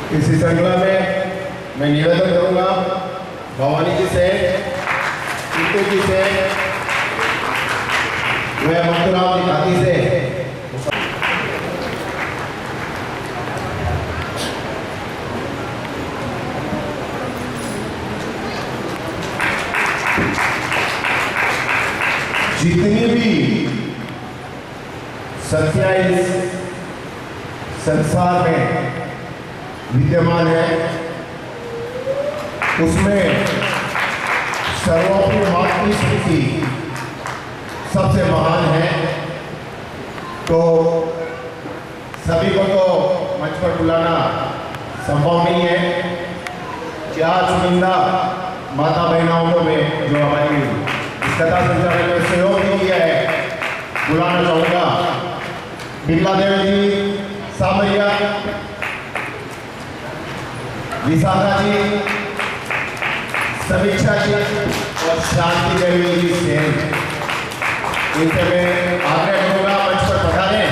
इसी श्रृंखला में मैं निवेदन करूंगा भवानी जी से, टीटू जी से, व मथुराम जी खाती से जितनी भी सत्याएं इस संसार में विद्यमान है उसमें सर्वोपरि मातृशक्ति सबसे महान है। तो सभी को तो मंच पर बुलाना संभव नहीं है। चार चुनिंदा माता बहनों को मैं जो हमारी इस कथा संचालन में सहयोग भी किया है बुलाना चाहूँगा। बिमला देवी जी, सामरिया, विशाखा जी, समीक्षा जी और शांति देवी जी से इनसे मैं आग्रह करूंगा मंच पर पधारें।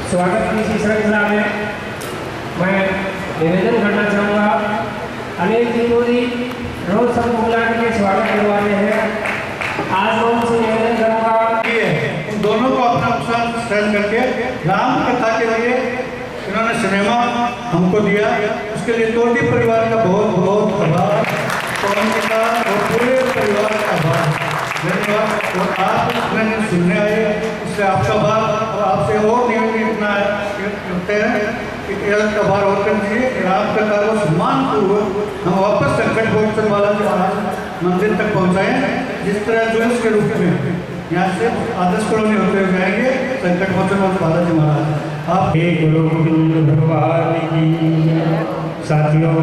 स्वागत की इसी श्रृंखला में मैं निवेदन करना चाहूँगा। अनिल जी मोदी रोज सबको बुला के स्वागत करवाते हैं। आज मैं उनसे निवेदन करूँगा उन दोनों को अपना उत्साह सहन करके राम कथा के लिए इन्होंने सिनेमा हमको दिया, उसके लिए टोटी परिवार का बहुत बहुत आभार, कॉलोनी का और पूरे परिवार का आभार, धन्यवाद। और आप मैंने सुनने आए इससे आपका आभार। और आपसे और निवेदन इतना करते हैं कि एक आभार और कर दीजिए। राम कथा को सम्मानपूर्वक हम वापस संकट मोचन बालाजी महाराज मंदिर तक पहुँचाएँ। जिस तरह जुलूस के रूप में यहाँ से आदर्श कॉलोनी होते हुए जाएंगे संकट मोचन बालाजी महाराज। आप हे गुरु गोविंद भगवान की। साथियों,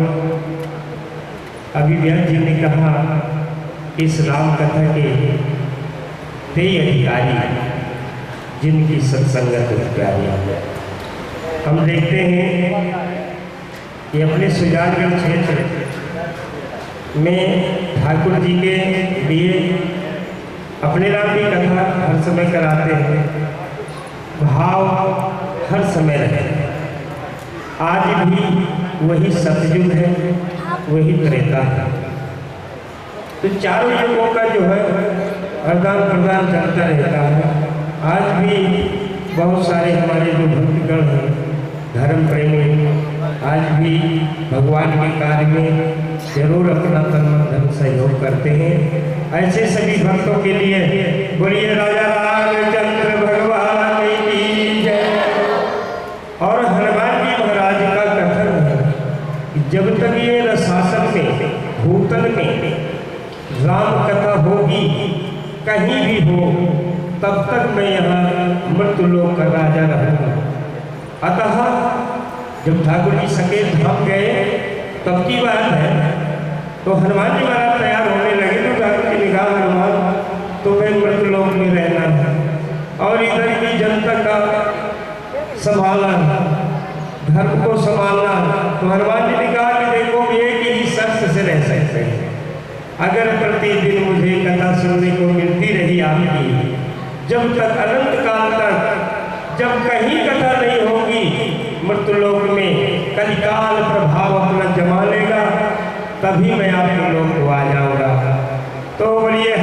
अभी व्यास जी ने कहा इस राम कथा के कई अधिकारी जिनकी सत्संगत प्यारी है। हम देखते हैं कि अपने सुजानगढ़ क्षेत्र में ठाकुर जी के लिए अपने नाम की कथा हर समय कराते हैं। भाव हर समय रहे। आज भी वही सतयुग है, वही त्रेता है। तो चारों युगों का जो है आदान प्रदान चलता रहता है। आज भी बहुत सारे हमारे जो भक्तगण हैं, धर्म प्रेमी, आज भी भगवान के कार्य में जरूर अपना तन मन धन सहयोग करते हैं। ऐसे सभी भक्तों के लिए बोलिए राजा रामचंद्र भगवान की जय। और हनुमान जी महाराज का कथन है कि जब तक ये रसातल में, भूतल में राम कथा होगी, कहीं भी हो, तब तक मैं यहाँ मृत्युलोक का राजा रहूँगा। अतः जब ठाकुर जी सकेत धाम गए तब की बात है, तो हनुमान जी महाराज तैयार होने लगे। तो ठाकुर की निगाह हनुमान तो मैं मृत्युलोक में रहना है और इधर की जनता का संभालना, धर्म को संभालना। तो हनुमान जी ने कहा कि देखो एक ही शर्त से रह सकते हैं, अगर प्रतिदिन मुझे कथा सुनने को मिलती रही आपकी, जब तक अनंत काल तक जब कहीं कथा नहीं होगी, मृत्युलोक में कलिकाल प्रभाव अपना जमा लेगा, तभी मैं आपके लोक को आ जाऊंगा। तो बोलिए